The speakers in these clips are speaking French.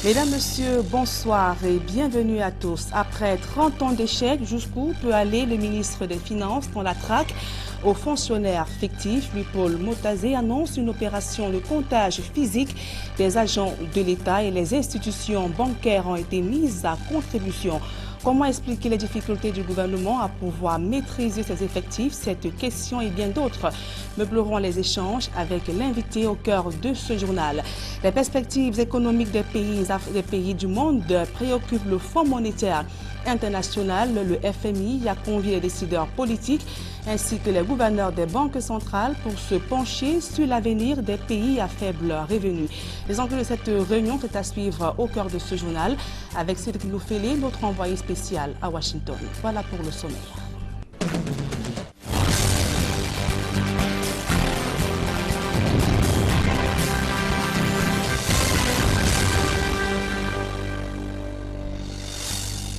Mesdames, Messieurs, bonsoir et bienvenue à tous. Après 30 ans d'échecs, jusqu'où peut aller le ministre des Finances dans la traque aux fonctionnaires fictifs? Louis-Paul Motazé annonce une opération de comptage physique des agents de l'État et les institutions bancaires ont été mises à contribution. Comment expliquer les difficultés du gouvernement à pouvoir maîtriser ses effectifs? Cette question et bien d'autres meubleront les échanges avec l'invité au cœur de ce journal. Les perspectives économiques des pays du monde préoccupent le Fonds monétaire international. Le FMI a convié les décideurs politiques ainsi que les gouverneurs des banques centrales pour se pencher sur l'avenir des pays à faible revenu. Les enjeux de cette réunion sont à suivre au cœur de ce journal avec Cédric Loufélé, notre envoyé spécial à Washington. Voilà pour le sommaire.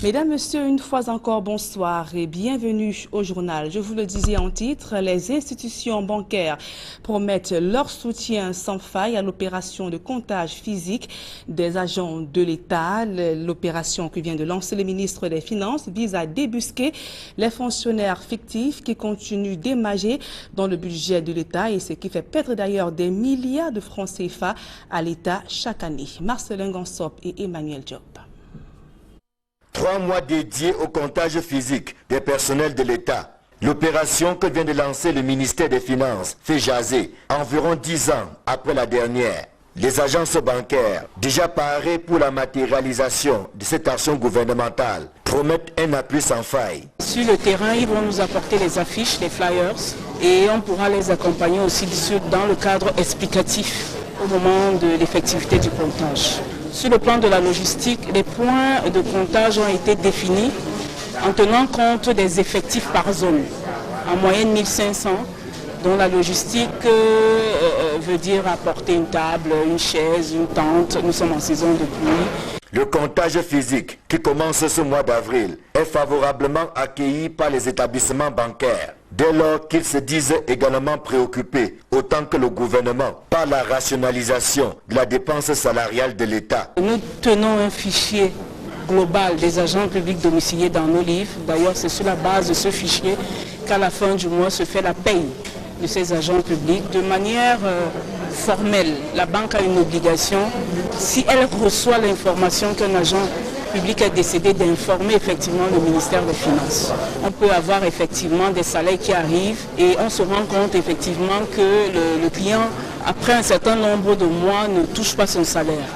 Mesdames, Messieurs, une fois encore, bonsoir et bienvenue au journal. Je vous le disais en titre, les institutions bancaires promettent leur soutien sans faille à l'opération de comptage physique des agents de l'État. L'opération que vient de lancer le ministre des Finances vise à débusquer les fonctionnaires fictifs qui continuent d'émager dans le budget de l'État et ce qui fait perdre d'ailleurs des milliards de francs CFA à l'État chaque année. Marcelin Gansop et Emmanuel Diop. 3 mois dédiés au comptage physique des personnels de l'État. L'opération que vient de lancer le ministère des Finances fait jaser environ 10 ans après la dernière. Les agences bancaires, déjà parées pour la matérialisation de cette action gouvernementale, promettent un appui sans faille. Sur le terrain, ils vont nous apporter les affiches, les flyers, et on pourra les accompagner aussi dans le cadre explicatif au moment de l'effectivité du comptage. Sur le plan de la logistique, les points de comptage ont été définis en tenant compte des effectifs par zone. En moyenne 1500, dont la logistique veut dire apporter une table, une chaise, une tente. Nous sommes en saison de pluie. Le comptage physique, qui commence ce mois d'avril, est favorablement accueilli par les établissements bancaires, dès lors qu'ils se disent également préoccupés, autant que le gouvernement, par la rationalisation de la dépense salariale de l'État. Nous tenons un fichier global des agents publics domiciliés dans nos livres. D'ailleurs, c'est sur la base de ce fichier qu'à la fin du mois se fait la paye de ces agents publics. De manière formelle, la banque a une obligation, si elle reçoit l'information qu'un agent public est décédé, d'informer effectivement le ministère des Finances. On peut avoir effectivement des salaires qui arrivent et on se rend compte effectivement que le client, après un certain nombre de mois, ne touche pas son salaire.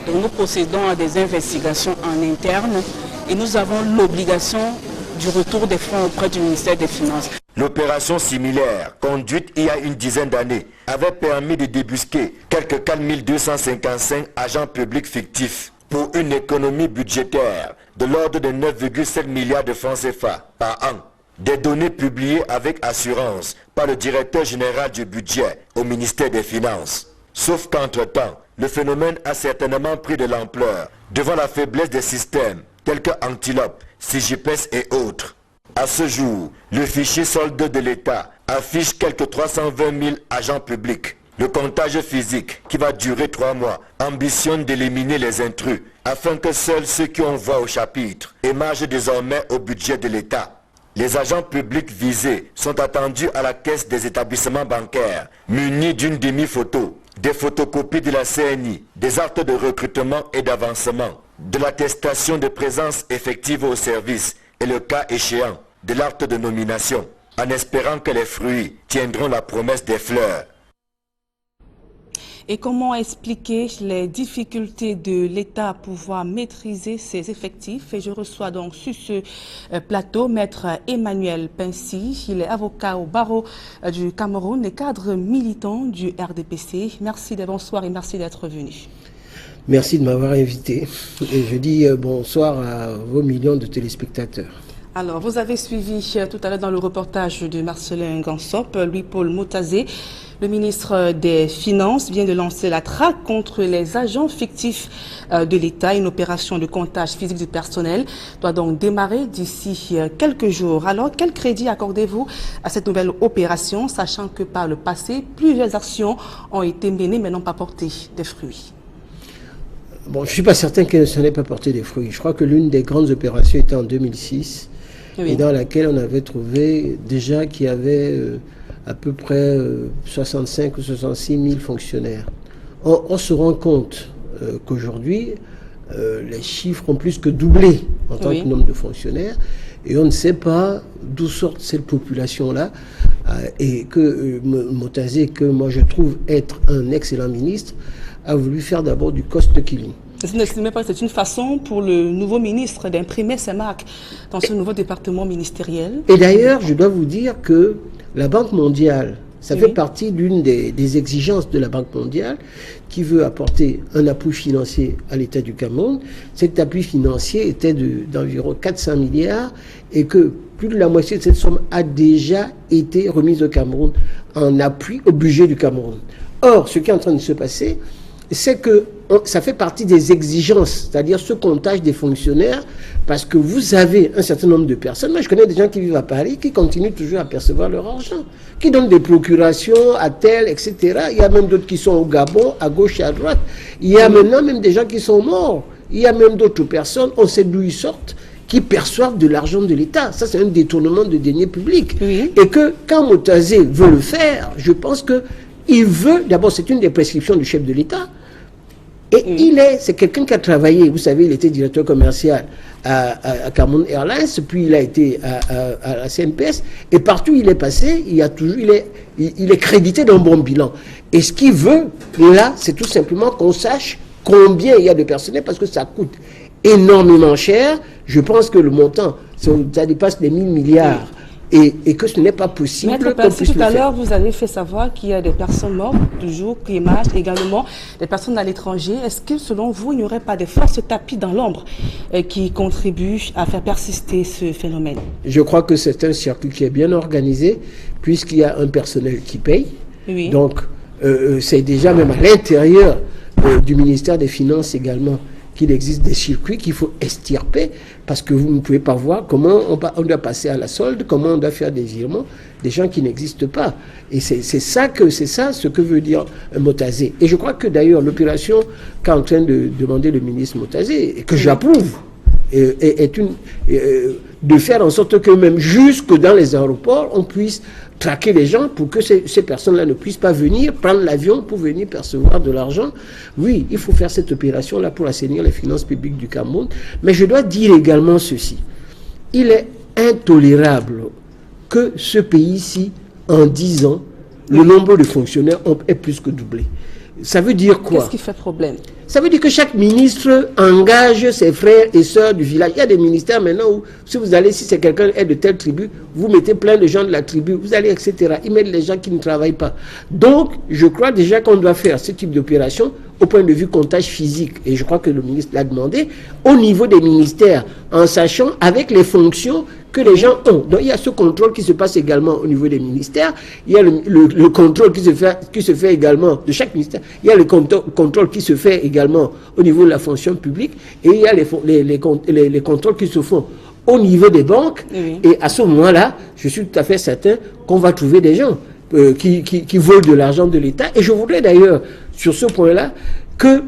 Donc nous procédons à des investigations en interne et nous avons l'obligation du retour des fonds auprès du ministère des Finances. L'opération similaire, conduite il y a une dizaine d'années, avait permis de débusquer quelques 4255 agents publics fictifs pour une économie budgétaire de l'ordre de 9,7 milliards de francs CFA par an. Des données publiées avec assurance par le directeur général du budget au ministère des Finances. Sauf qu'entre-temps, le phénomène a certainement pris de l'ampleur devant la faiblesse des systèmes tels que Antilope, CIGIPES et autres. À ce jour, le fichier solde de l'État affiche quelques 320 000 agents publics. Le comptage physique, qui va durer 3 mois, ambitionne d'éliminer les intrus, afin que seuls ceux qui ont voix au chapitre émargent désormais au budget de l'État. Les agents publics visés sont attendus à la caisse des établissements bancaires, munis d'une demi-photo, des photocopies de la CNI, des actes de recrutement et d'avancement, de l'attestation de présence effective au service et le cas échéant de l'acte de nomination, en espérant que les fruits tiendront la promesse des fleurs. Et comment expliquer les difficultés de l'État à pouvoir maîtriser ses effectifs? Et je reçois donc sur ce plateau Maître Emmanuel Pincy. Il est avocat au barreau du Cameroun et cadre militant du RDPC. Merci de bonsoir et merci d'être venu. Merci de m'avoir invité. Et je dis bonsoir à vos millions de téléspectateurs. Alors, vous avez suivi tout à l'heure dans le reportage de Marcelin Gansop, Louis-Paul Motazé. Le ministre des Finances vient de lancer la traque contre les agents fictifs de l'État. Une opération de comptage physique du personnel doit donc démarrer d'ici quelques jours. Alors, quel crédit accordez-vous à cette nouvelle opération, sachant que par le passé, plusieurs actions ont été menées mais n'ont pas porté de fruits? Bon, je ne suis pas certain que ça n'ait pas porté des fruits. Je crois que l'une des grandes opérations était en 2006, et dans laquelle on avait trouvé déjà qu'il y avait à peu près 65 ou 66 000 fonctionnaires. On se rend compte qu'aujourd'hui, les chiffres ont plus que doublé en tant que nombre de fonctionnaires, et on ne sait pas d'où sort cette population-là, et que Motazé, que moi je trouve être un excellent ministre, a voulu faire d'abord du cost killing. C'est une façon pour le nouveau ministre d'imprimer ses marques dans ce nouveau département ministériel. Et d'ailleurs, je dois vous dire que la Banque mondiale, ça fait partie d'une des exigences de la Banque mondiale qui veut apporter un appui financier à l'État du Cameroun. Cet appui financier était d'environ 400 milliards et que plus de la moitié de cette somme a déjà été remise au Cameroun en appui au budget du Cameroun. Or, ce qui est en train de se passer, c'est que ça fait partie des exigences, c'est-à-dire ce comptage des fonctionnaires, parce que vous avez un certain nombre de personnes. Moi, je connais des gens qui vivent à Paris, qui continuent toujours à percevoir leur argent, qui donnent des procurations à tel, etc. Il y a même d'autres qui sont au Gabon, à gauche et à droite. Il y a maintenant même des gens qui sont morts. Il y a même d'autres personnes, on sait d'où ils sortent, qui perçoivent de l'argent de l'État. Ça, c'est un détournement de deniers publics. Et que quand Motazé veut le faire, je pense que il veut, d'abord, c'est une des prescriptions du chef de l'État. Et c'est quelqu'un qui a travaillé, vous savez, il était directeur commercial à Cameroun Airlines, puis il a été à la CNPS, et partout où il est passé, il est crédité d'un bon bilan. Et ce qu'il veut, là, c'est tout simplement qu'on sache combien il y a de personnel, parce que ça coûte énormément cher. Je pense que le montant, ça dépasse les 1000 milliards. Et que ce n'est pas possible. Maître Percy, tout à l'heure, vous avez fait savoir qu'il y a des personnes mortes, toujours, qui émargent également, des personnes à l'étranger. Est-ce que, selon vous, il n'y aurait pas des forces tapis dans l'ombre qui contribuent à faire persister ce phénomène? Je crois que c'est un circuit qui est bien organisé, puisqu'il y a un personnel qui paye. Donc, c'est déjà même à l'intérieur du ministère des Finances également qu'il existe des circuits qu'il faut extirper, parce que vous ne pouvez pas voir comment on doit passer à la solde, comment on doit faire des virements, des gens qui n'existent pas. Et c'est ça ce que veut dire Motazé. Et je crois que d'ailleurs l'opération qu'est en train de demander le ministre Motazé, et que j'approuve, est de faire en sorte que même jusque dans les aéroports, on puisse traquer les gens pour que ces personnes-là ne puissent pas venir prendre l'avion pour venir percevoir de l'argent. Oui, il faut faire cette opération-là pour assainir les finances publiques du Cameroun. Mais je dois dire également ceci. Il est intolérable que ce pays-ci, en 10 ans, le nombre de fonctionnaires ait plus que doublé. Ça veut dire quoi? Qu'est-ce qui fait problème? Ça veut dire que chaque ministre engage ses frères et sœurs du village. Il y a des ministères maintenant où, si vous allez, si c'est quelqu'un est de telle tribu, vous mettez plein de gens de la tribu, vous allez, etc. Ils mettent les gens qui ne travaillent pas. Donc, je crois déjà qu'on doit faire ce type d'opération au point de vue comptage physique. Et je crois que le ministre l'a demandé au niveau des ministères, en sachant avec les fonctions que les gens ont. Donc, il y a ce contrôle qui se passe également au niveau des ministères. Il y a le contrôle qui se fait également de chaque ministère. Il y a le contrôle qui se fait également au niveau de la fonction publique. Et il y a les contrôles qui se font au niveau des banques. Et à ce moment-là, je suis tout à fait certain qu'on va trouver des gens qui volent de l'argent de l'État. Et je voudrais d'ailleurs, sur ce point-là, qu'il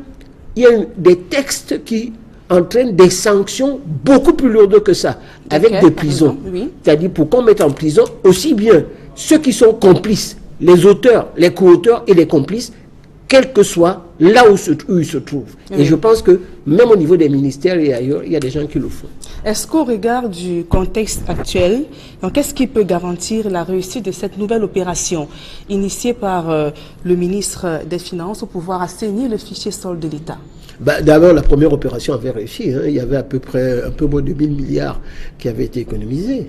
y ait des textes qui entraînent des sanctions beaucoup plus lourdes que ça, avec des prisons. C'est-à-dire pour qu'on mette en prison aussi bien ceux qui sont complices, les auteurs, les co-auteurs et les complices, quel que soit là où ils se trouvent. Et je pense que même au niveau des ministères et ailleurs, il y a des gens qui le font. Est-ce qu'au regard du contexte actuel, qu'est-ce qui peut garantir la réussite de cette nouvelle opération initiée par le ministre des Finances pour pouvoir assainir le fichier solde de l'État? D'abord, la première opération avait réussi. Il y avait à peu près un peu moins de 1000 milliards qui avaient été économisés.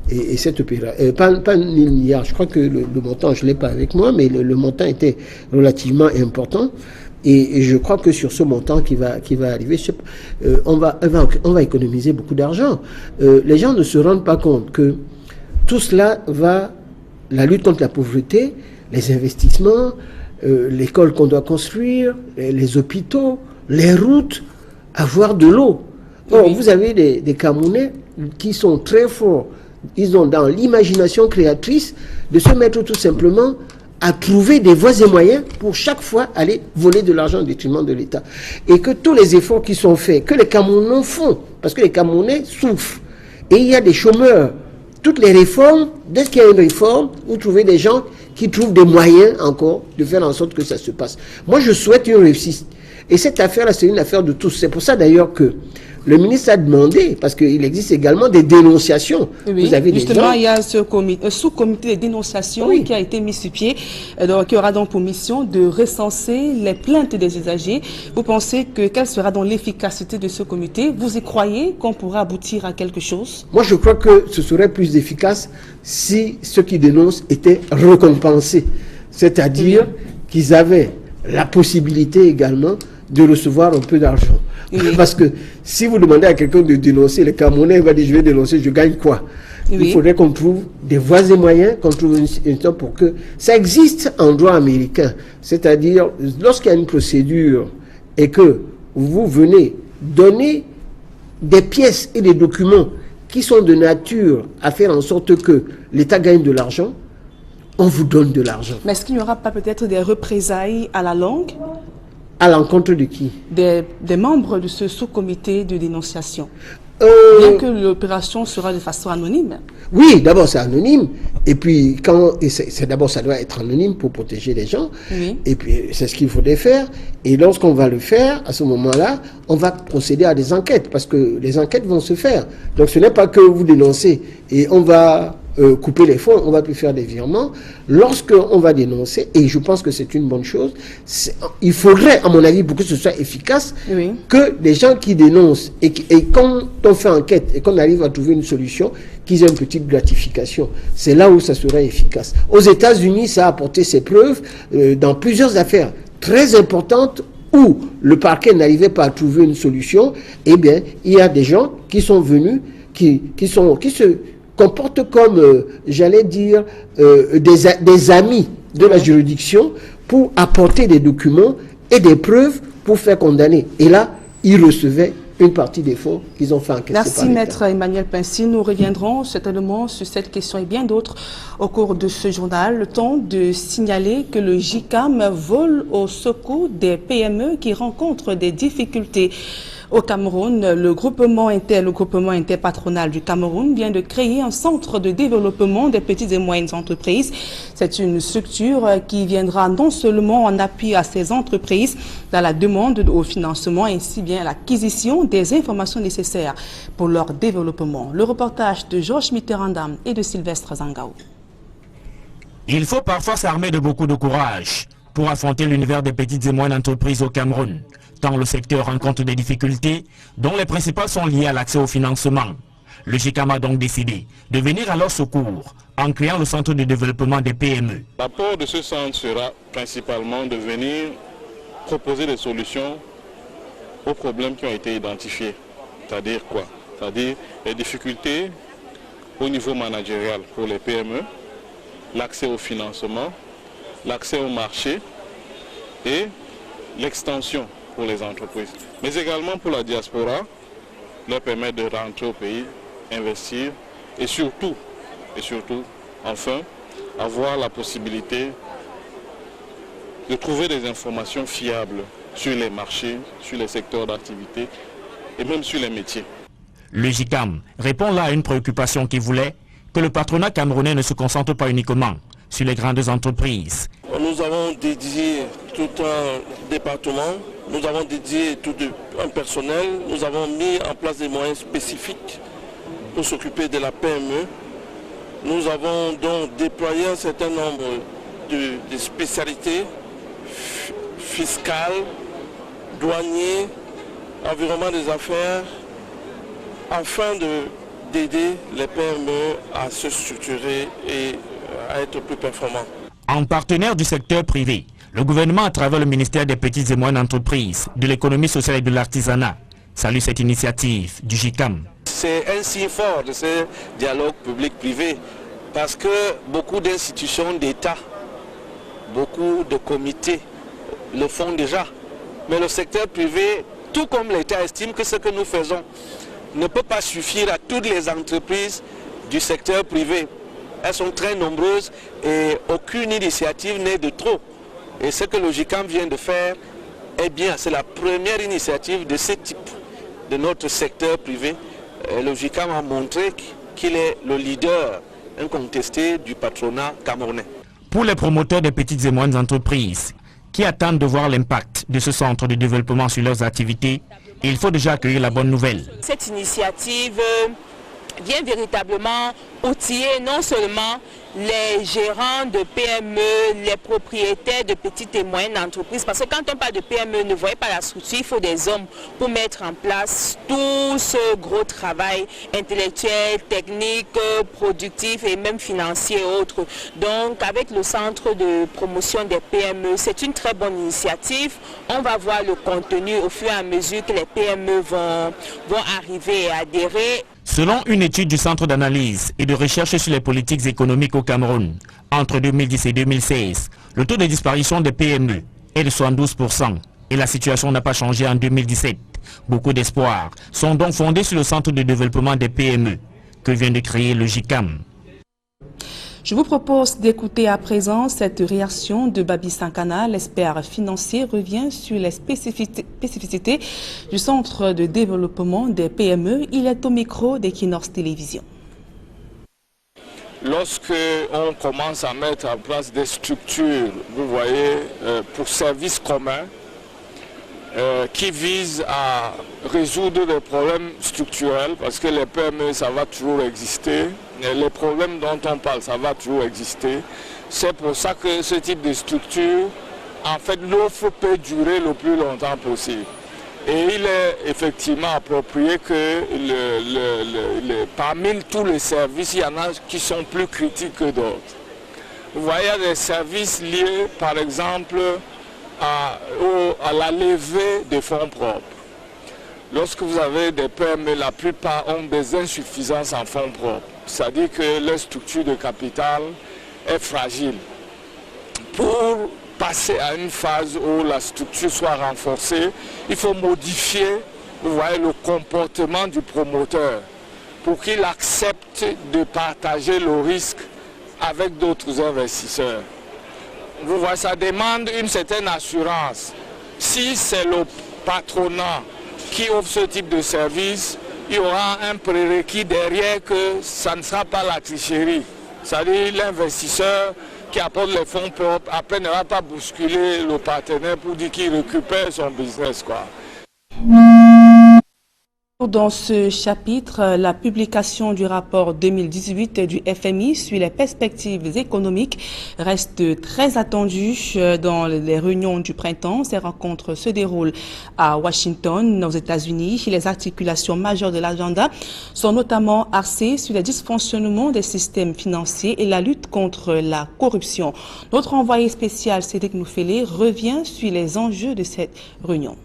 Et cette opération, pas 1000 milliards, je crois que le montant, je ne l'ai pas avec moi, mais le montant était relativement important. Et je crois que sur ce montant qui va arriver, on va économiser beaucoup d'argent. Les gens ne se rendent pas compte que tout cela la lutte contre la pauvreté, les investissements, l'école qu'on doit construire, les hôpitaux, les routes, avoir de l'eau. Or, vous avez des Camerounais qui sont très forts. Ils ont dans l'imagination créatrice de se mettre tout simplement à trouver des voies et moyens pour chaque fois aller voler de l'argent au détriment de l'État. Et que tous les efforts qui sont faits, que les Camerounais font, parce que les Camerounais souffrent, et il y a des chômeurs, toutes les réformes, dès qu'il y a une réforme, vous trouvez des gens qui trouvent des moyens encore de faire en sorte que ça se passe. Moi, je souhaite une réussite. Et cette affaire-là, c'est une affaire de tous. C'est pour ça d'ailleurs que le ministre a demandé, parce qu'il existe également des dénonciations. Oui, vous avez justement, des gens... il y a ce sous-comité de dénonciation qui a été mis sur pied, qui aura donc pour mission de recenser les plaintes des usagers. Vous pensez que quelle sera donc l'efficacité de ce comité? Vous y croyez qu'on pourra aboutir à quelque chose? Moi, je crois que ce serait plus efficace si ceux qui dénoncent étaient récompensés. C'est-à-dire qu'ils avaient la possibilité également de recevoir un peu d'argent. Oui. Parce que si vous demandez à quelqu'un de dénoncer, le Camerounais va dire je vais dénoncer, je gagne quoi? Oui. Il faudrait qu'on trouve des voies et moyens, qu'on trouve une temps pour que ça existe en droit américain. C'est-à-dire, lorsqu'il y a une procédure et que vous venez donner des pièces et des documents qui sont de nature à faire en sorte que l'État gagne de l'argent, on vous donne de l'argent. Mais est-ce qu'il n'y aura pas peut-être des représailles à la longue? À l'encontre de qui? Des membres de ce sous-comité de dénonciation. Bien que l'opération sera de façon anonyme. Oui, d'abord c'est anonyme. Et puis, d'abord ça doit être anonyme pour protéger les gens. Oui. Et puis, c'est ce qu'il faudrait faire. Et lorsqu'on va le faire, à ce moment-là, on va procéder à des enquêtes. Parce que les enquêtes vont se faire. Donc, ce n'est pas que vous dénoncez et on va... couper les fonds, on va plus faire des virements. Lorsqu'on va dénoncer, et je pense que c'est une bonne chose, il faudrait, à mon avis, pour que ce soit efficace, que les gens qui dénoncent, et quand on fait enquête et qu'on arrive à trouver une solution, qu'ils aient une petite gratification. C'est là où ça serait efficace. Aux États-Unis, ça a apporté ses preuves dans plusieurs affaires très importantes où le parquet n'arrivait pas à trouver une solution. Eh bien, il y a des gens qui sont venus, qui se comportent comme, j'allais dire, des amis de la juridiction pour apporter des documents et des preuves pour faire condamner. Et là, ils recevaient une partie des fonds qu'ils ont fait encaisser. Merci Maître Emmanuel Pincy. Nous reviendrons certainement sur cette question et bien d'autres au cours de ce journal. Le temps de signaler que le JICAM vole au secours des PME qui rencontrent des difficultés. Au Cameroun, le groupement interpatronal du Cameroun vient de créer un centre de développement des petites et moyennes entreprises. C'est une structure qui viendra non seulement en appui à ces entreprises dans la demande au financement ainsi bien à l'acquisition des informations nécessaires pour leur développement. Le reportage de Georges Mitterrandam et de Sylvestre Zangaou. Il faut parfois s'armer de beaucoup de courage pour affronter l'univers des petites et moyennes entreprises au Cameroun, tant le secteur rencontre des difficultés dont les principales sont liées à l'accès au financement. Le JICAM a donc décidé de venir à leur secours en créant le centre de développement des PME. L'apport de ce centre sera principalement de venir proposer des solutions aux problèmes qui ont été identifiés. C'est-à-dire quoi? C'est-à-dire les difficultés au niveau managérial pour les PME, l'accès au financement, l'accès au marché et l'extension pour les entreprises. Mais également pour la diaspora, leur permettre de rentrer au pays, investir et surtout, enfin, avoir la possibilité de trouver des informations fiables sur les marchés, sur les secteurs d'activité et même sur les métiers. Le JICAM répond là à une préoccupation qui voulait que le patronat camerounais ne se concentre pas uniquement sur les grandes entreprises. Nous avons dédié tout un département, nous avons dédié tout un personnel, nous avons mis en place des moyens spécifiques pour s'occuper de la PME. Nous avons donc déployé un certain nombre de spécialités fiscales, douaniers, environnement des affaires, afin d'aider les PME à se structurer et à être plus performants. En partenaire du secteur privé, le gouvernement, à travers le ministère des Petites et Moyennes Entreprises, de l'économie sociale et de l'artisanat, salue cette initiative du JICAM. C'est un signe fort de ce dialogue public-privé parce que beaucoup d'institutions d'État, beaucoup de comités le font déjà. Mais le secteur privé, tout comme l'État, estime que ce que nous faisons ne peut pas suffire à toutes les entreprises du secteur privé. elles sont très nombreuses et aucune initiative n'est de trop. Et ce que le GICAM vient de faire, eh bien, c'est la première initiative de ce type de notre secteur privé. Le GICAM a montré qu'il est le leader incontesté du patronat camerounais. Pour les promoteurs des petites et moyennes entreprises qui attendent de voir l'impact de ce centre de développement sur leurs activités, il faut déjà accueillir la bonne nouvelle. Cette initiative vient véritablement outiller non seulement les gérants de PME, les propriétaires de petites et moyennes entreprises, parce que quand on parle de PME, ne voyez pas la structure, il faut des hommes pour mettre en place tout ce gros travail intellectuel, technique, productif et même financier et autres. Donc avec le centre de promotion des PME, c'est une très bonne initiative. On va voir le contenu au fur et à mesure que les PME vont arriver et adhérer. Selon une étude du Centre d'analyse et de recherche sur les politiques économiques au Cameroun, entre 2010 et 2016, le taux de disparition des PME est de 72% et la situation n'a pas changé en 2017. Beaucoup d'espoirs sont donc fondés sur le Centre de développement des PME que vient de créer le GICAM. Je vous propose d'écouter à présent cette réaction de Babi Sankana. L'expert financier revient sur les spécificités du Centre de développement des PME. Il est au micro d'Equinox Télévision. Lorsque on commence à mettre en place des structures, vous voyez, pour services communs, qui visent à résoudre des problèmes structurels, parce que les PME, ça va toujours exister, et les problèmes dont on parle, ça va toujours exister. C'est pour ça que ce type de structure, en fait, l'offre peut durer le plus longtemps possible. Et il est effectivement approprié que parmi tous les services, il y en a qui sont plus critiques que d'autres. Vous voyez, il y a des services liés, par exemple, à la levée des fonds propres. Lorsque vous avez des PME, la plupart ont des insuffisances en fonds propres. C'est-à-dire que leur structure de capital est fragile. Pour passer à une phase où la structure soit renforcée, il faut modifier, vous voyez, le comportement du promoteur pour qu'il accepte de partager le risque avec d'autres investisseurs. Vous voyez, ça demande une certaine assurance. Si c'est le patronat qui offre ce type de service, il y aura un prérequis derrière que ça ne sera pas la tricherie. C'est-à-dire l'investisseur qui apporte les fonds propres, après ne va pas bousculer le partenaire pour dire qu'il récupère son business, quoi. Dans ce chapitre, la publication du rapport 2018 du FMI sur les perspectives économiques reste très attendue dans les réunions du printemps. Ces rencontres se déroulent à Washington, aux États-Unis. Les articulations majeures de l'agenda sont notamment axées sur les dysfonctionnements des systèmes financiers et la lutte contre la corruption. Notre envoyé spécial, Cédric Noufélé, revient sur les enjeux de cette réunion.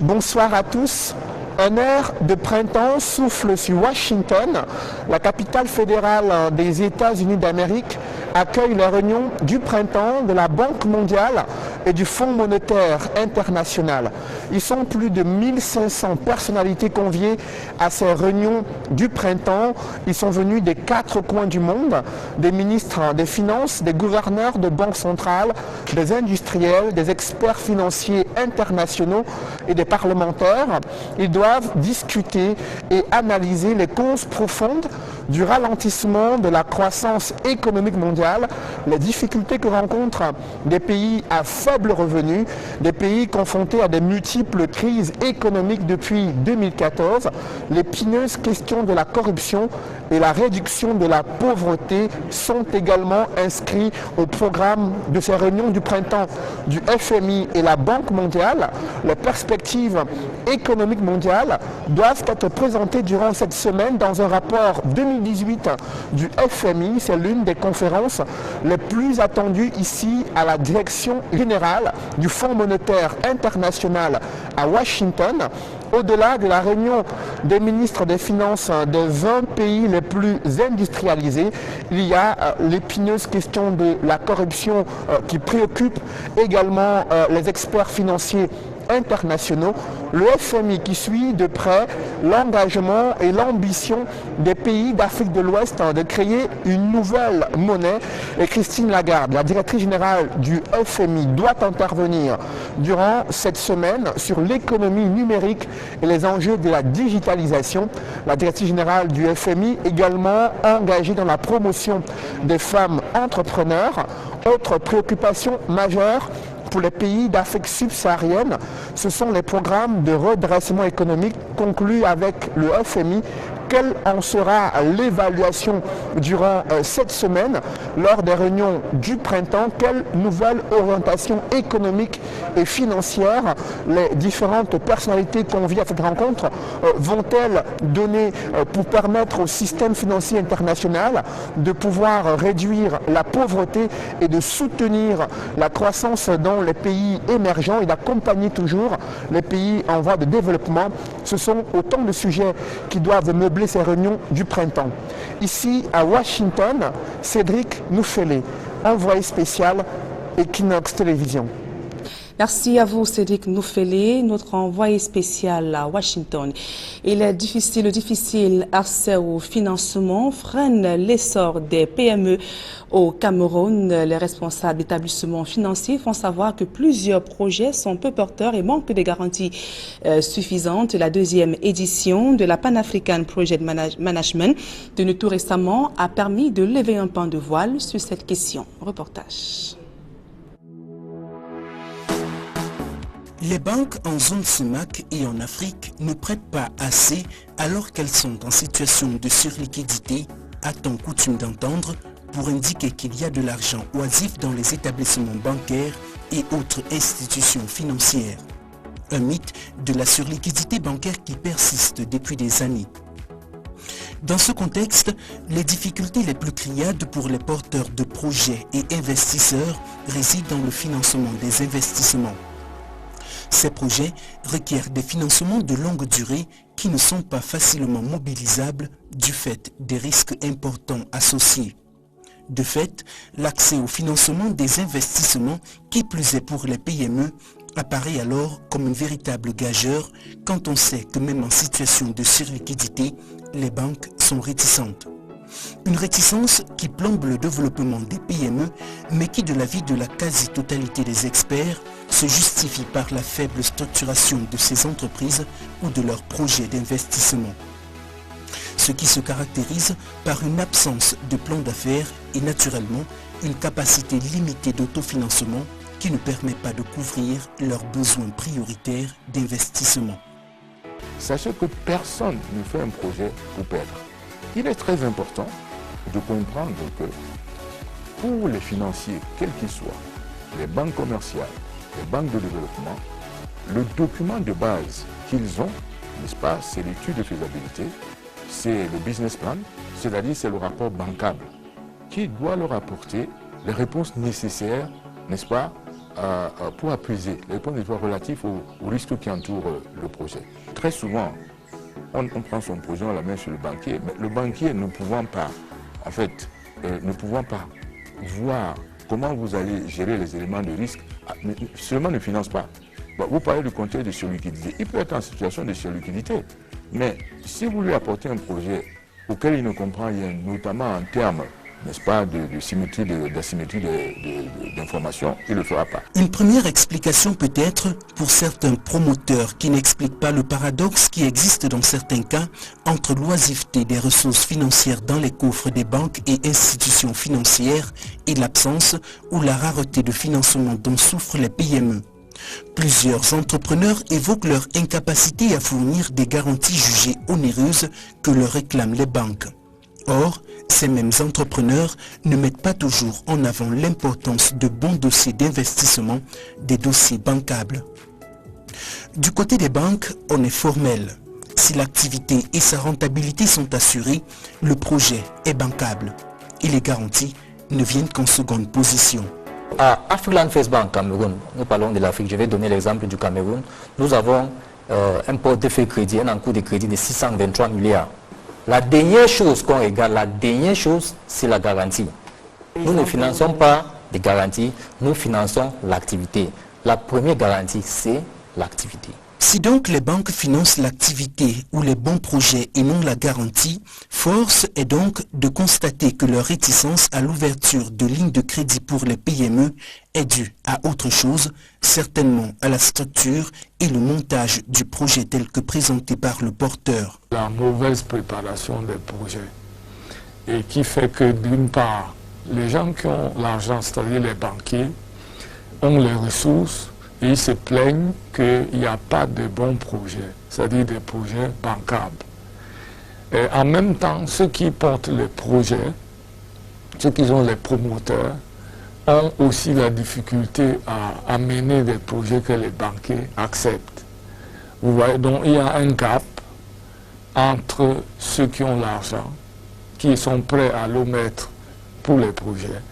Bonsoir à tous. Un air de printemps souffle sur Washington. La capitale fédérale des États-Unis d'Amérique accueille la réunion du printemps de la Banque mondiale et du Fonds monétaire international. Ils sont plus de 1500 personnalités conviées à ces réunions du printemps. Ils sont venus des 4 coins du monde, des ministres des Finances, des gouverneurs de banques centrales, des industriels, des experts financiers internationaux et des parlementaires. Ils doivent discuter et analyser les causes profondes du ralentissement de la croissance économique mondiale, les difficultés que rencontrent des pays à faible revenu, des pays confrontés à des multiples crises économiques depuis 2014, l'épineuse question de la corruption et la réduction de la pauvreté sont également inscrits au programme de ces réunions du printemps du FMI et la Banque mondiale. Les perspectives économiques mondiales doivent être présentées durant cette semaine dans un rapport 2018 du FMI. C'est l'une des conférences les plus attendues ici à la direction générale du Fonds monétaire international à Washington. Au-delà de la réunion des ministres des Finances des 20 pays les plus industrialisés, il y a l'épineuse question de la corruption qui préoccupe également les experts financiers internationaux, le FMI qui suit de près l'engagement et l'ambition des pays d'Afrique de l'Ouest de créer une nouvelle monnaie. Et Christine Lagarde, la directrice générale du FMI, doit intervenir durant cette semaine sur l'économie numérique et les enjeux de la digitalisation. La directrice générale du FMI également engagée dans la promotion des femmes entrepreneurs. Autre préoccupation majeure pour les pays d'Afrique subsaharienne, ce sont les programmes de redressement économique conclus avec le FMI. Quelle en sera l'évaluation durant cette semaine lors des réunions du printemps? Quelle nouvelle orientation économique et financière les différentes personnalités conviées à cette rencontre vont-elles donner pour permettre au système financier international de pouvoir réduire la pauvreté et de soutenir la croissance dans les pays émergents et d'accompagner toujours les pays en voie de développement? Ce sont autant de sujets qui doivent meubler ces réunions du printemps. Ici à Washington, Cédric Noufélé, envoyé spécial Equinox Télévision. Merci à vous, Cédric Noufélé, notre envoyé spécial à Washington. Et le difficile accès au financement freine l'essor des PME au Cameroun. Les responsables d'établissements financiers font savoir que plusieurs projets sont peu porteurs et manquent de garanties suffisantes. La deuxième édition de la Pan-African Project Management, tenue tout récemment, a permis de lever un pan de voile sur cette question. Reportage. Les banques en zone CEMAC et en Afrique ne prêtent pas assez alors qu'elles sont en situation de surliquidité, a-t-on coutume d'entendre, pour indiquer qu'il y a de l'argent oisif dans les établissements bancaires et autres institutions financières. Un mythe de la surliquidité bancaire qui persiste depuis des années. Dans ce contexte, les difficultés les plus criardes pour les porteurs de projets et investisseurs résident dans le financement des investissements. Ces projets requièrent des financements de longue durée qui ne sont pas facilement mobilisables du fait des risques importants associés. De fait, l'accès au financement des investissements, qui plus est pour les PME, apparaît alors comme une véritable gageure quand on sait que même en situation de surliquidité, les banques sont réticentes. Une réticence qui plombe le développement des PME, mais qui, de l'avis de la quasi-totalité des experts, se justifie par la faible structuration de ces entreprises ou de leurs projets d'investissement. Ce qui se caractérise par une absence de plan d'affaires et naturellement une capacité limitée d'autofinancement qui ne permet pas de couvrir leurs besoins prioritaires d'investissement. Sachez que personne ne fait un projet pour perdre. Il est très important de comprendre que pour les financiers, quels qu'ils soient, les banques commerciales, les banques de développement, le document de base qu'ils ont, n'est-ce pas, c'est l'étude de faisabilité, c'est le business plan, c'est-à-dire c'est le rapport bancable qui doit leur apporter les réponses nécessaires, n'est-ce pas, pour apaiser les réponses relatives aux risques qui entourent le projet. Très souvent, on prend son projet, on la met sur le banquier, mais le banquier ne pouvant pas, en fait, ne pouvant pas voir comment vous allez gérer les éléments de risque, seulement ne finance pas. Bon, vous parlez du contexte de surliquidité. Il peut être en situation de surliquidité, mais si vous lui apportez un projet auquel il ne comprend rien, notamment en termes, n'est-ce pas, d'asymétrie d'information, il ne le fera pas. Une première explication peut être pour certains promoteurs qui n'expliquent pas le paradoxe qui existe dans certains cas entre l'oisiveté des ressources financières dans les coffres des banques et institutions financières et l'absence ou la rareté de financement dont souffrent les PME. Plusieurs entrepreneurs évoquent leur incapacité à fournir des garanties jugées onéreuses que leur réclament les banques. Or, ces mêmes entrepreneurs ne mettent pas toujours en avant l'importance de bons dossiers d'investissement, des dossiers bancables. Du côté des banques, on est formel. Si l'activité et sa rentabilité sont assurées, le projet est bancable et les garanties ne viennent qu'en seconde position. À African First Bank Cameroun, nous parlons de l'Afrique, je vais donner l'exemple du Cameroun, nous avons un portefeuille crédit, un encours de crédit de 623 milliards. La dernière chose qu'on regarde, c'est la garantie. Nous ne finançons pas des garanties, nous finançons l'activité. La première garantie, c'est l'activité. Si donc les banques financent l'activité ou les bons projets et non la garantie, force est donc de constater que leur réticence à l'ouverture de lignes de crédit pour les PME est due à autre chose, certainement à la structure et le montage du projet tel que présenté par le porteur. La mauvaise préparation des projets et qui fait que d'une part, les gens qui ont l'argent, c'est-à-dire les banquiers, ont les ressources et ils se plaignent qu'il n'y a pas de bons projets, c'est-à-dire des projets bancables. Et en même temps, ceux qui portent les projets, ceux qui sont les promoteurs, ont aussi la difficulté à amener des projets que les banquiers acceptent. Vous voyez, donc il y a un gap entre ceux qui ont l'argent, qui sont prêts à le mettre pour les projets,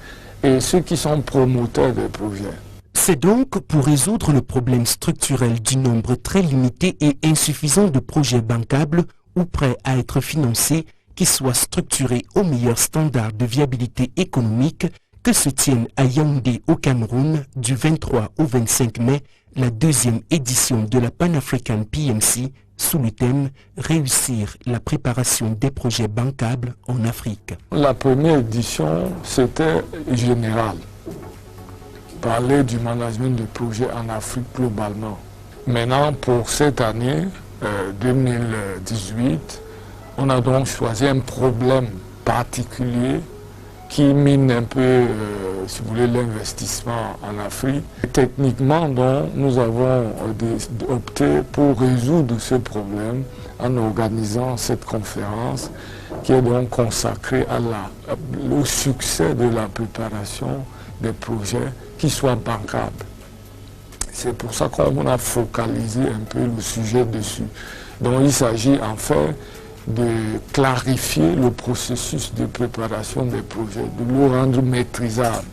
et ceux qui sont promoteurs des projets. C'est donc pour résoudre le problème structurel du nombre très limité et insuffisant de projets bancables ou prêts à être financés qui soient structurés aux meilleurs standards de viabilité économique que se tienne à Yaoundé au Cameroun du 23 au 25 mai la deuxième édition de la Pan-African PMC sous le thème « Réussir la préparation des projets bancables en Afrique ». La première édition, c'était général. Parler du management de projets en Afrique globalement. Maintenant, pour cette année 2018, on a donc choisi un problème particulier qui mine un peu, si vous voulez, l'investissement en Afrique. Techniquement, donc, nous avons opté pour résoudre ce problème en organisant cette conférence qui est donc consacrée au succès de la préparation des projets qui soient bancables. C'est pour ça qu'on a focalisé un peu le sujet dessus. Donc il s'agit en fait de clarifier le processus de préparation des projets, de le rendre maîtrisable,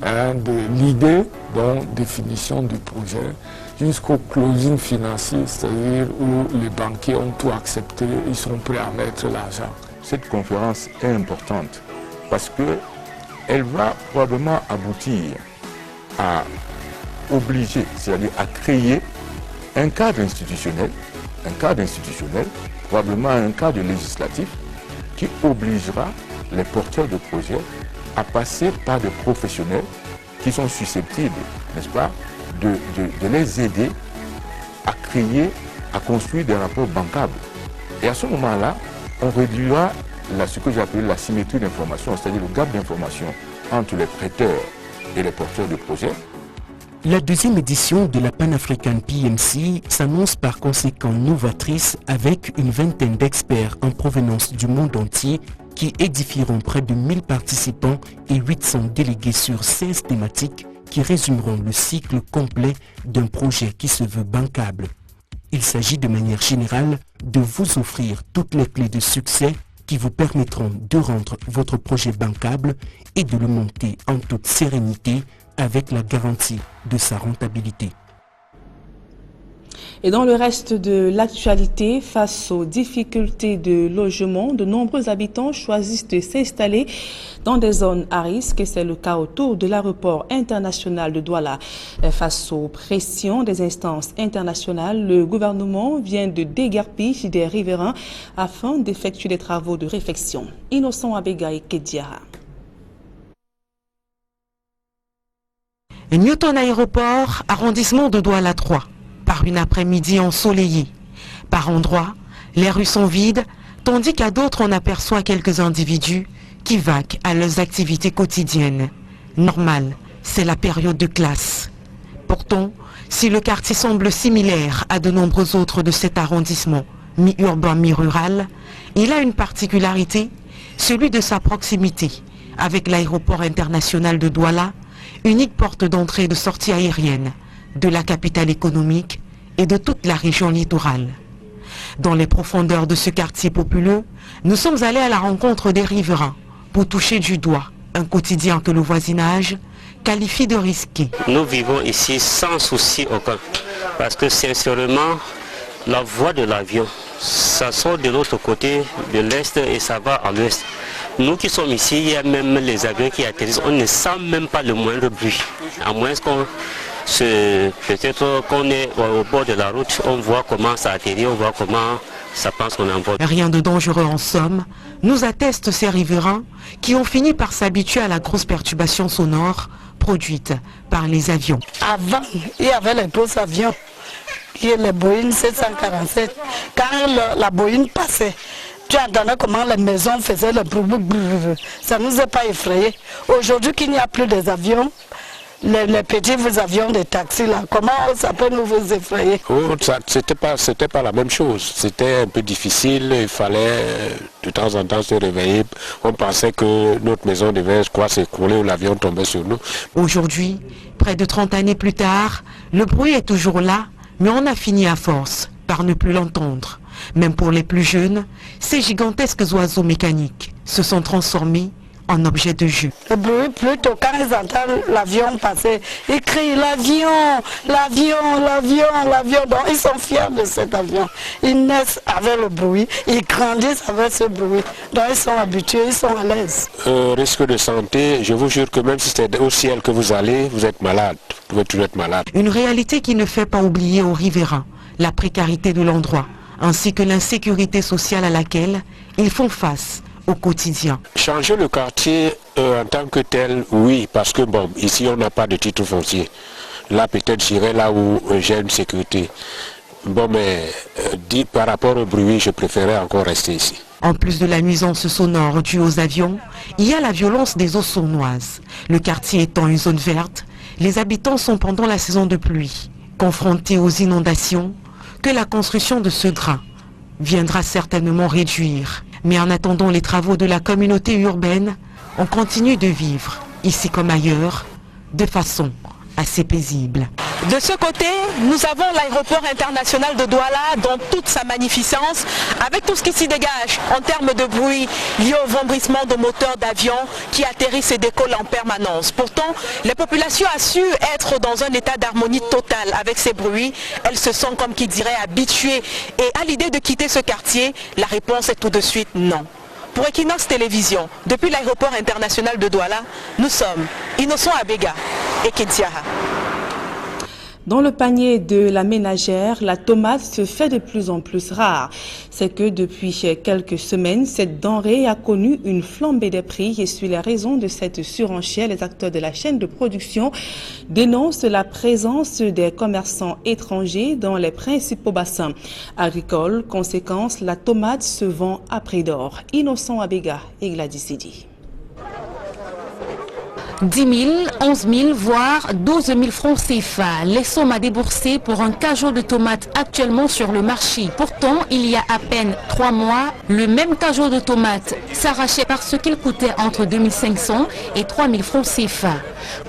de l'idée, donc définition du projet, jusqu'au closing financier, c'est-à-dire où les banquiers ont tout accepté, ils sont prêts à mettre l'argent. Cette conférence est importante parce qu'elle va probablement aboutir à obliger, c'est-à-dire à créer un cadre institutionnel, probablement un cadre législatif qui obligera les porteurs de projets à passer par des professionnels qui sont susceptibles, n'est-ce pas, de les aider à créer, à construire des rapports bancables. Et à ce moment-là, on réduira ce que j'appelle la symétrie d'information, c'est-à-dire le gap d'information entre les prêteurs et les porteurs de projets. La deuxième édition de la Pan-African PMC s'annonce par conséquent novatrice avec une vingtaine d'experts en provenance du monde entier qui édifieront près de 1000 participants et 800 délégués sur 16 thématiques qui résumeront le cycle complet d'un projet qui se veut bancable. Il s'agit de manière générale de vous offrir toutes les clés de succès qui vous permettront de rendre votre projet bancable et de le monter en toute sérénité avec la garantie de sa rentabilité. Et dans le reste de l'actualité, face aux difficultés de logement, de nombreux habitants choisissent de s'installer dans des zones à risque. C'est le cas autour de l'aéroport international de Douala. Face aux pressions des instances internationales, le gouvernement vient de déguerpir des riverains afin d'effectuer des travaux de réfection. Innocent Abega et Kediara. Newton Aéroport, arrondissement de Douala 3, par une après-midi ensoleillée. Par endroits, les rues sont vides, tandis qu'à d'autres on aperçoit quelques individus qui vaquent à leurs activités quotidiennes. Normal, c'est la période de classe. Pourtant, si le quartier semble similaire à de nombreux autres de cet arrondissement, mi-urbain, mi-rural, il a une particularité, celui de sa proximité avec l'aéroport international de Douala, unique porte d'entrée et de sortie aérienne de la capitale économique et de toute la région littorale. Dans les profondeurs de ce quartier populeux, nous sommes allés à la rencontre des riverains pour toucher du doigt un quotidien que le voisinage qualifie de risqué. Nous vivons ici sans souci aucun, parce que sincèrement, la voie de l'avion, ça sort de l'autre côté, de l'est, et ça va à l'ouest. Nous qui sommes ici, il y a même les avions qui atterrissent, on ne sent même pas le moindre bruit, à moins qu'on peut-être qu'on est au bord de la route, on voit comment ça atterrit, on voit comment ça pense qu'on envole. Rien de dangereux en somme, nous attestent ces riverains qui ont fini par s'habituer à la grosse perturbation sonore produite par les avions. Avant, il y avait les gros avions, les Boeing 747. Quand la Boeing passait, tu entendais comment les maisons faisaient le bruit. Ça ne nous a pas effrayés. Aujourd'hui qu'il n'y a plus des avions, les petits avions des taxis là, comment ça peut nous effrayer? C'était pas la même chose. C'était un peu difficile, il fallait de temps en temps se réveiller. On pensait que notre maison devait s'écrouler ou l'avion tombait sur nous. Aujourd'hui, près de 30 années plus tard, le bruit est toujours là, mais on a fini à force par ne plus l'entendre. Même pour les plus jeunes, ces gigantesques oiseaux mécaniques se sont transformés en objet de jeu. Le bruit, plutôt quand ils entendent l'avion passer, ils crient l'avion, l'avion, l'avion, l'avion. Donc ils sont fiers de cet avion. Ils naissent avec le bruit, ils grandissent avec ce bruit. Donc ils sont habitués, ils sont à l'aise. Risque de santé, je vous jure que même si c'est au ciel que vous allez, vous êtes malade. Vous pouvez toujours être malade. Une réalité qui ne fait pas oublier aux riverains la précarité de l'endroit, ainsi que l'insécurité sociale à laquelle ils font face au quotidien. Changer le quartier en tant que tel, oui, parce que bon, ici on n'a pas de titre foncier. Là peut-être j'irai là où j'ai une sécurité. Bon, mais dit par rapport au bruit, je préférais encore rester ici. En plus de la nuisance sonore due aux avions, il y a la violence des eaux sournoises. Le quartier étant une zone verte, les habitants sont pendant la saison de pluie confrontés aux inondations que la construction de ce drain viendra certainement réduire. Mais en attendant les travaux de la communauté urbaine, on continue de vivre, ici comme ailleurs, de façon assez paisible. De ce côté, nous avons l'aéroport international de Douala dans toute sa magnificence, avec tout ce qui s'y dégage en termes de bruit lié au vombrissement de moteurs d'avions qui atterrissent et décollent en permanence. Pourtant, les populations ont su être dans un état d'harmonie totale avec ces bruits. Elles se sont, comme qui dirait, habituées. Et à l'idée de quitter ce quartier, la réponse est tout de suite non. Pour Equinox Télévision, depuis l'aéroport international de Douala, nous sommes Innocent Abega et Kintiaha. Dans le panier de la ménagère, la tomate se fait de plus en plus rare. C'est que depuis quelques semaines, cette denrée a connu une flambée des prix et sur les raisons de cette surenchère, les acteurs de la chaîne de production dénoncent la présence des commerçants étrangers dans les principaux bassins agricoles. Conséquence, la tomate se vend à prix d'or. Innocent Abega et Gladys Sidi. 10 000, 11 000, voire 12 000 francs CFA. Les sommes à débourser pour un cajot de tomates actuellement sur le marché. Pourtant, il y a à peine 3 mois, le même cajot de tomates s'arrachait parce qu'il coûtait entre 2 500 et 3 000 francs CFA.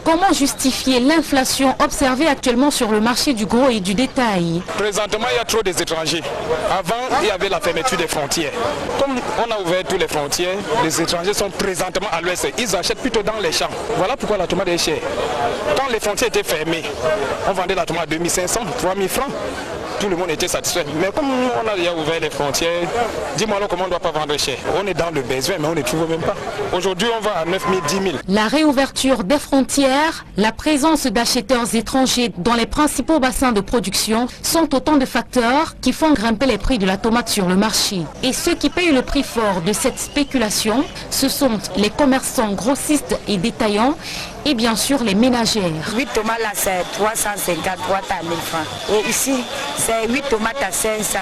Comment justifier l'inflation observée actuellement sur le marché du gros et du détail? Présentement, il y a trop des étrangers. Avant, il y avait la fermeture des frontières. Comme on a ouvert toutes les frontières, les étrangers sont présentement à l'ouest. Ils achètent plutôt dans les champs. Voilà pourquoi la tomate est chère. Quand les frontières étaient fermées, on vendait la tomate à 2 500, 3 000 francs. Tout le monde était satisfait. Mais comme on a déjà ouvert les frontières, dis-moi alors comment on ne doit pas vendre cher. On est dans le besoin, mais on ne trouve même pas. Aujourd'hui, on va à 9 000, 10 000. La réouverture des frontières, la présence d'acheteurs étrangers dans les principaux bassins de production sont autant de facteurs qui font grimper les prix de la tomate sur le marché. Et ceux qui payent le prix fort de cette spéculation, ce sont les commerçants grossistes et détaillants et bien sûr les ménagères. 8 tomates là c'est 350, 3 à 1000 francs. Et ici c'est 8 tomates à 500.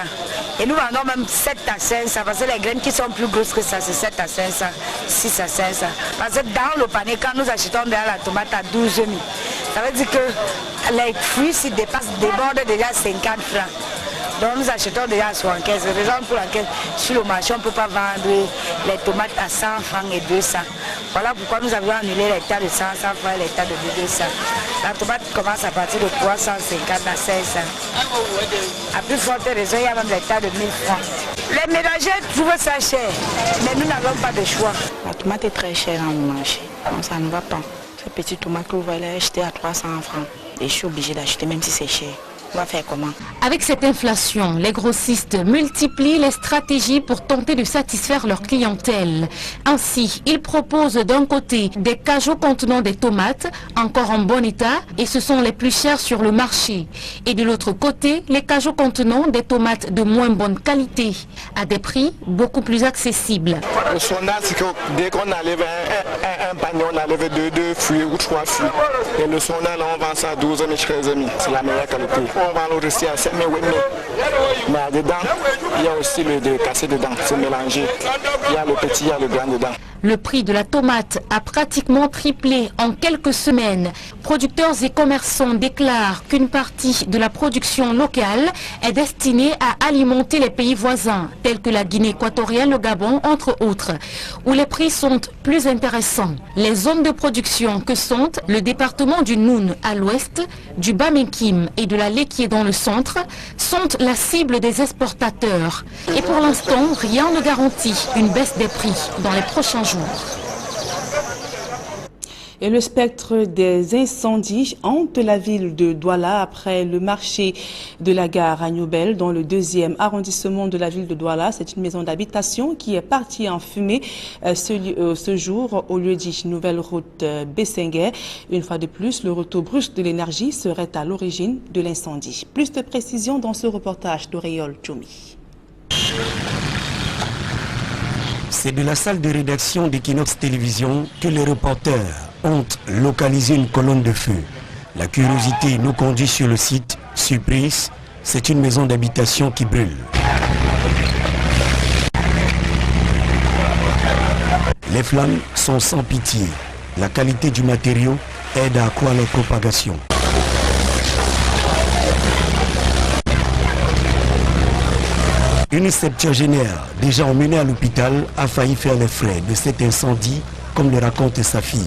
Et nous vendons même 7 à 500 parce que les graines qui sont plus grosses que ça c'est 7 à 500, 6 à 500. Parce que dans le panier quand nous achetons déjà la tomate à 12 000, ça veut dire que les fruits s'y débordent déjà 50 francs. Donc nous achetons déjà à 75. C'est la raison pour laquelle sur le marché on ne peut pas vendre les tomates à 100 francs et 200. Voilà pourquoi nous avons annulé les tas de 100 francs et les tas de 200. La tomate commence à partir de 350 à 500. À plus forte raison, il y a même les tas de 1000 francs. Les ménagers trouvent ça cher, mais nous n'avons pas de choix. La tomate est très chère dans le marché. Donc ça ne va pas. Ces petites tomates que vous allez acheter à 300 francs. Et je suis obligée d'acheter même si c'est cher. On va faire comment? Avec cette inflation, les grossistes multiplient les stratégies pour tenter de satisfaire leur clientèle. Ainsi, ils proposent d'un côté des cajots contenant des tomates encore en bon état et ce sont les plus chers sur le marché. Et de l'autre côté, les cajots contenant des tomates de moins bonne qualité à des prix beaucoup plus accessibles. Le sondage, c'est que dès qu'on enlève un panier, on enlève deux fruits ou 3 fruits. Et le sondage, là, on vend ça à 12 000, 13 000. C'est la meilleure qualité. On vend l'autre aussi à 7 000, 8 000. Mais dedans, il y a aussi le cassé dedans, c'est mélangé. Il y a le petit, il y a le grand dedans. Le prix de la tomate a pratiquement triplé en quelques semaines. Producteurs et commerçants déclarent qu'une partie de la production locale est destinée à alimenter les pays voisins, tels que la Guinée équatoriale, le Gabon, entre autres, où les prix sont plus intéressants. Les zones de production que sont le département du Noun à l'ouest, du Bas-Mekim et de la Lekié dans le centre, sont la cible des exportateurs. Et pour l'instant, rien ne garantit une baisse des prix dans les prochains jours. Et le spectre des incendies hante la ville de Douala après le marché de la gare à Nioubel dans le 2e arrondissement de la ville de Douala. C'est une maison d'habitation qui est partie en fumée ce jour au lieu dit nouvelle route Bessenguer. Une fois de plus, le retour brusque de l'énergie serait à l'origine de l'incendie. Plus de précisions dans ce reportage d'Auréole Tchoumi. C'est de la salle de rédaction d'Equinox Télévision que les reporters ont localisé une colonne de feu. La curiosité nous conduit sur le site. Surprise, c'est une maison d'habitation qui brûle. Les flammes sont sans pitié. La qualité du matériau aide à accroître leur propagation. Une septuagénaire, déjà emmenée à l'hôpital, a failli faire les frais de cet incendie, comme le raconte sa fille.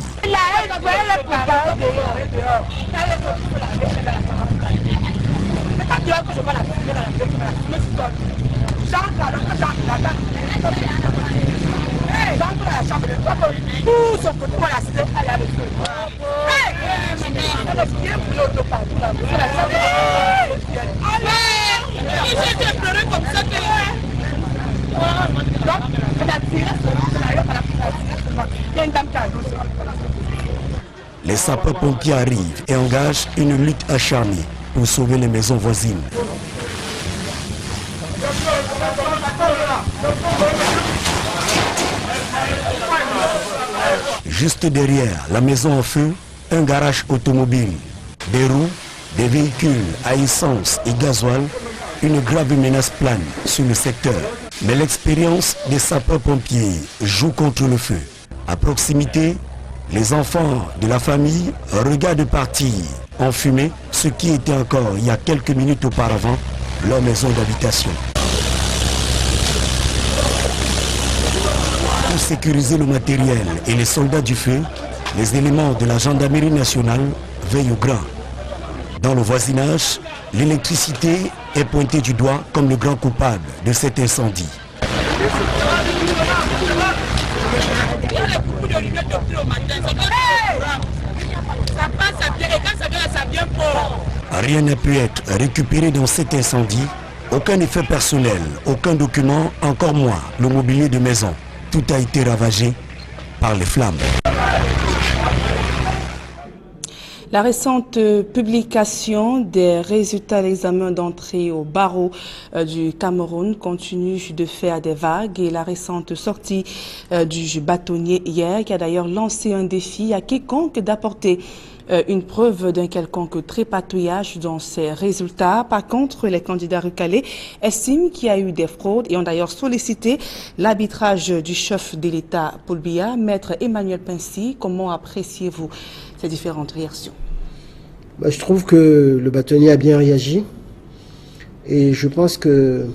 Les sapeurs-pompiers arrivent et engagent une lutte acharnée pour sauver les maisons voisines. Juste derrière la maison en feu, un garage automobile, des roues, des véhicules à essence et gasoil, une grave menace plane sur le secteur. Mais l'expérience des sapeurs-pompiers joue contre le feu. À proximité, les enfants de la famille regardent partir en fumée ce qui était encore il y a quelques minutes auparavant leur maison d'habitation. Pour sécuriser le matériel et les soldats du feu, les éléments de la gendarmerie nationale veillent au grain. Dans le voisinage, l'électricité est pointée du doigt comme le grand coupable de cet incendie. Rien n'a pu être récupéré dans cet incendie, aucun effet personnel, aucun document, encore moins le mobilier de maison. Tout a été ravagé par les flammes. La récente publication des résultats de l'examen d'entrée au barreau du Cameroun continue de faire des vagues et la récente sortie du bâtonnier hier qui a d'ailleurs lancé un défi à quiconque d'apporter une preuve d'un quelconque trépatouillage dans ces résultats. Par contre, les candidats recalés estiment qu'il y a eu des fraudes et ont d'ailleurs sollicité l'arbitrage du chef de l'État, Paul Biya. Maître Emmanuel Pincy, comment appréciez-vous ces différentes réactions? Je trouve que le bâtonnier a bien réagi et je pense que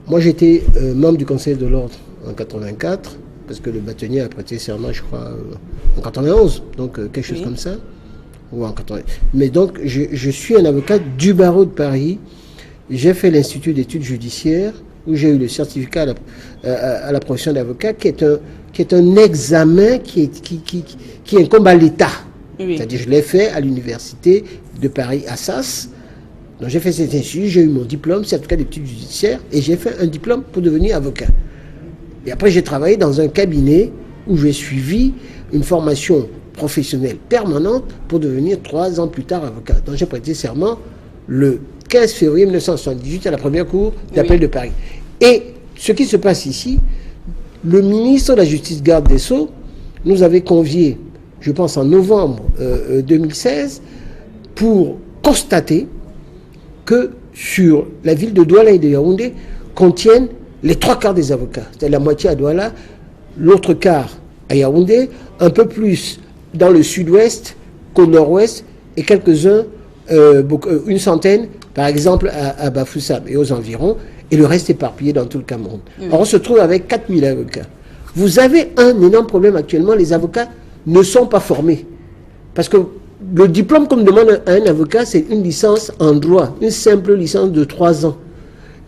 moi j'étais membre du Conseil de l'Ordre en 84 parce que le bâtonnier a prêté serment je crois en 91, donc quelque chose comme ça. Ou en 80. Mais donc je suis un avocat du barreau de Paris, j'ai fait l'Institut d'études judiciaires où j'ai eu le certificat à la profession d'avocat qui est un examen qui incombe à l'État. Oui. C'est-à-dire je l'ai fait à l'université de Paris Assas Donc j'ai fait cet institut, j'ai eu mon diplôme, certificat d'études judiciaires, et j'ai fait un diplôme pour devenir avocat. Et après j'ai travaillé dans un cabinet où j'ai suivi une formation professionnelle permanente pour devenir 3 ans plus tard avocat. Donc j'ai prêté serment le 15 février 1978 à la première cour d'appel de Paris. Et ce qui se passe ici, le ministre de la Justice, garde des Sceaux, nous avait conviés, je pense en novembre 2016, pour constater que sur la ville de Douala et de Yaoundé contiennent les 3/4 des avocats. C'est-à-dire la moitié à Douala, l'autre quart à Yaoundé, un peu plus dans le sud-ouest qu'au nord-ouest, et quelques-uns, une centaine, par exemple, à Bafoussam et aux environs, et le reste éparpillé dans tout le Cameroun. Alors on se trouve avec 4000 avocats. Vous avez un énorme problème actuellement, les avocats ne sont pas formés. Parce que le diplôme qu'on demande à un avocat, c'est une licence en droit, une simple licence de 3 ans.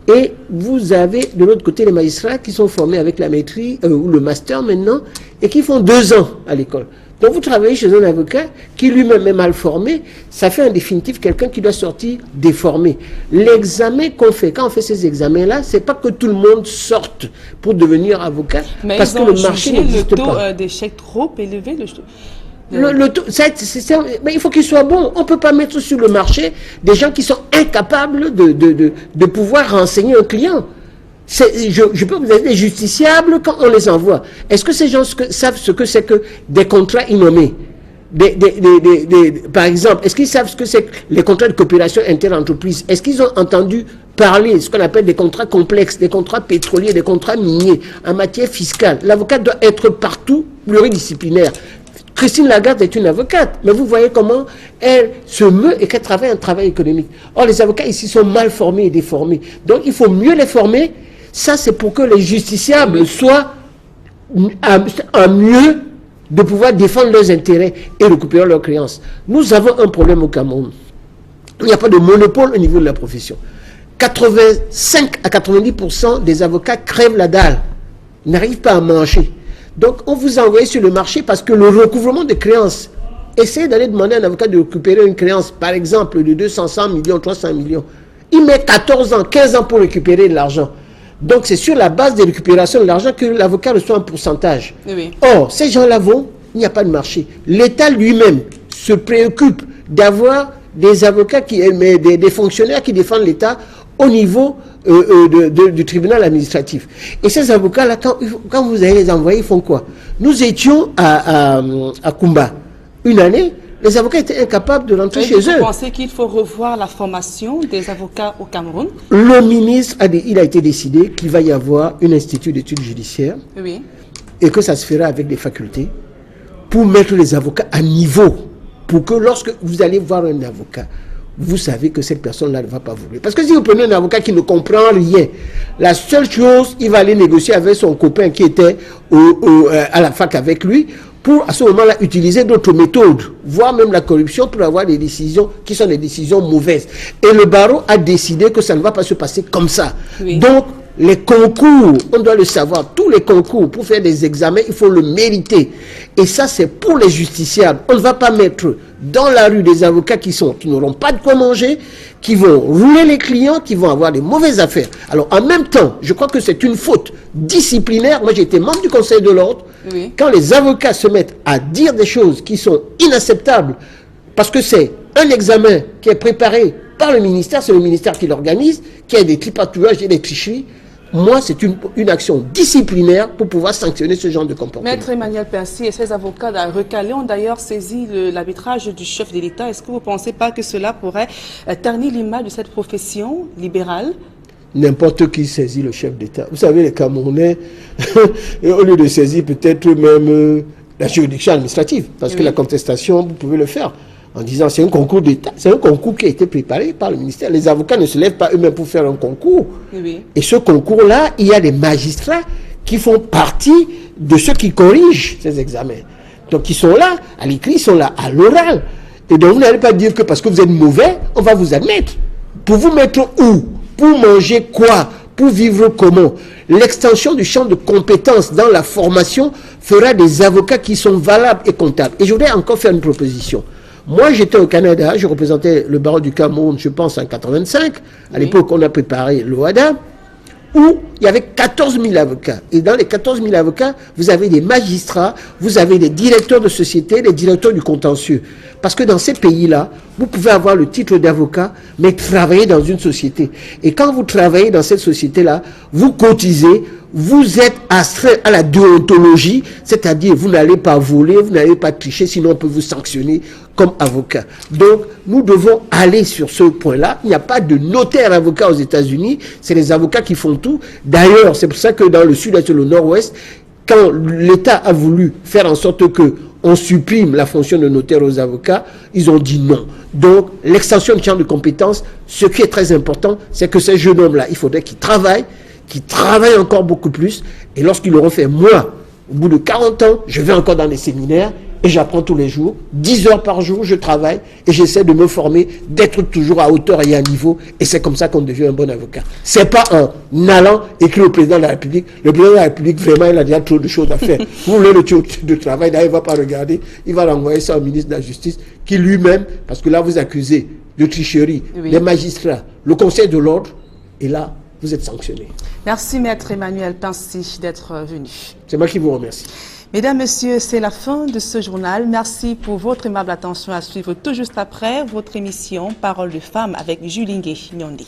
Et vous avez de l'autre côté les magistrats qui sont formés avec la maîtrise ou le master maintenant et qui font 2 ans à l'école. Donc vous travaillez chez un avocat qui lui-même est mal formé, ça fait en définitive quelqu'un qui doit sortir déformé. L'examen qu'on fait, quand on fait ces examens-là, c'est pas que tout le monde sorte pour devenir avocat, mais parce que le marché n'existe pas. Le taux d'échec trop élevé. Mais il faut qu'il soit bon. On ne peut pas mettre sur le marché des gens qui sont incapables de pouvoir renseigner un client. Je peux vous dire des justiciables quand on les envoie. Est-ce que ces gens savent ce que c'est que des contrats innommés? Par exemple, est-ce qu'ils savent ce que c'est que les contrats de coopération inter-entreprise? Est-ce qu'ils ont entendu parler de ce qu'on appelle des contrats complexes, des contrats pétroliers, des contrats miniers en matière fiscale? L'avocat doit être partout pluridisciplinaire. Christine Lagarde est une avocate, mais vous voyez comment elle se meut et qu'elle travaille un travail économique. Or, les avocats ici sont mal formés et déformés. Donc, il faut mieux les former. Ça, c'est pour que les justiciables soient à mieux de pouvoir défendre leurs intérêts et récupérer leurs créances. Nous avons un problème au Cameroun. Il n'y a pas de monopole au niveau de la profession. 85 à 90% des avocats crèvent la dalle. Ils n'arrivent pas à manger. Donc, on vous a envoyé sur le marché parce que le recouvrement de créances, essayez d'aller demander à un avocat de récupérer une créance, par exemple, de 200 millions, 300 millions. Il met 14 ans, 15 ans pour récupérer de l'argent. Donc, c'est sur la base de récupération de l'argent que l'avocat reçoit un pourcentage. Oui. Or, ces gens-là vont, il n'y a pas de marché. L'État lui-même se préoccupe d'avoir des avocats, des fonctionnaires qui défendent l'État au niveau du tribunal administratif. Et ces avocats-là, quand vous allez les envoyer, ils font quoi? Nous étions à Kumba une année, les avocats étaient incapables de rentrer chez eux. Vous pensez qu'il faut revoir la formation des avocats au Cameroun? Le ministre, il a été décidé qu'il va y avoir un institut d'études judiciaires, oui, et que ça se fera avec des facultés pour mettre les avocats à niveau, pour que lorsque vous allez voir un avocat, vous savez que cette personne-là ne va pas vous. Parce que si vous prenez un avocat qui ne comprend rien, la seule chose, il va aller négocier avec son copain qui était à la fac avec lui, pour à ce moment-là utiliser d'autres méthodes, voire même la corruption, pour avoir des décisions qui sont des décisions mauvaises. Et le barreau a décidé que ça ne va pas se passer comme ça. Oui. Donc, les concours, on doit le savoir, tous les concours pour faire des examens, il faut le mériter. Et ça, c'est pour les justiciables. On ne va pas mettre dans la rue des avocats qui n'auront pas de quoi manger, qui vont rouler les clients, qui vont avoir des mauvaises affaires. Alors, en même temps, je crois que c'est une faute disciplinaire. Moi, j'étais membre du Conseil de l'ordre. Oui. Quand les avocats se mettent à dire des choses qui sont inacceptables, parce que c'est un examen qui est préparé par le ministère, c'est le ministère qui l'organise, qui a des tripatouages et des tricheries. Moi, c'est une action disciplinaire pour pouvoir sanctionner ce genre de comportement. Maître Emmanuel Pincy et ses avocats recalés ont d'ailleurs saisi l'arbitrage du chef de l'État. Est-ce que vous ne pensez pas que cela pourrait ternir l'image de cette profession libérale? N'importe qui saisit le chef d'État. Vous savez, les Camerounais, au lieu de saisir peut-être même la juridiction administrative, parce que la contestation, vous pouvez le faire en disant c'est un concours d'État, c'est un concours qui a été préparé par le ministère. Les avocats ne se lèvent pas eux-mêmes pour faire un concours. Oui. Et ce concours-là, il y a des magistrats qui font partie de ceux qui corrigent ces examens. Donc ils sont là, à l'écrit, ils sont là, à l'oral. Et donc vous n'allez pas dire que parce que vous êtes mauvais, on va vous admettre. Pour vous mettre où? Pour manger quoi? Pour vivre comment? L'extension du champ de compétences dans la formation fera des avocats qui sont valables et comptables. Et je voudrais encore faire une proposition. Moi, j'étais au Canada, je représentais le barreau du Cameroun, je pense, en 85. À l'époque, on a préparé l'OADA, où il y avait 14 000 avocats. Et dans les 14 000 avocats, vous avez des magistrats, vous avez des directeurs de société, des directeurs du contentieux. Parce que dans ces pays-là, vous pouvez avoir le titre d'avocat, mais travailler dans une société. Et quand vous travaillez dans cette société-là, vous cotisez, vous êtes astreint à la déontologie, c'est-à-dire vous n'allez pas voler, vous n'allez pas tricher, sinon on peut vous sanctionner comme avocat. Donc, nous devons aller sur ce point-là. Il n'y a pas de notaire avocat aux États-Unis, c'est les avocats qui font tout. D'ailleurs, c'est pour ça que dans le sud-est et le nord-ouest, quand l'État a voulu faire en sorte que on supprime la fonction de notaire aux avocats, ils ont dit non. Donc, l'extension du champ de compétences, ce qui est très important, c'est que ces jeunes hommes-là, il faudrait qu'ils travaillent encore beaucoup plus. Et lorsqu'ils l'auront fait, moi, au bout de 40 ans, je vais encore dans les séminaires et j'apprends tous les jours. 10 heures par jour, je travaille et j'essaie de me former, d'être toujours à hauteur et à niveau. Et c'est comme ça qu'on devient un bon avocat. C'est pas en allant écrire au président de la République. Le président de la République, vraiment, il a déjà trop de choses à faire. Vous voulez le taux de travail, là, il ne va pas regarder. Il va l'envoyer ça au ministre de la Justice, qui lui-même, parce que là, vous accusez de tricherie, les magistrats, le Conseil de l'ordre, et là, vous êtes sanctionné. Merci, Maître Emmanuel Pincy, d'être venu. C'est moi qui vous remercie. Mesdames, Messieurs, c'est la fin de ce journal. Merci pour votre aimable attention à suivre tout juste après votre émission Parole de femmes avec Julingue Nyondi.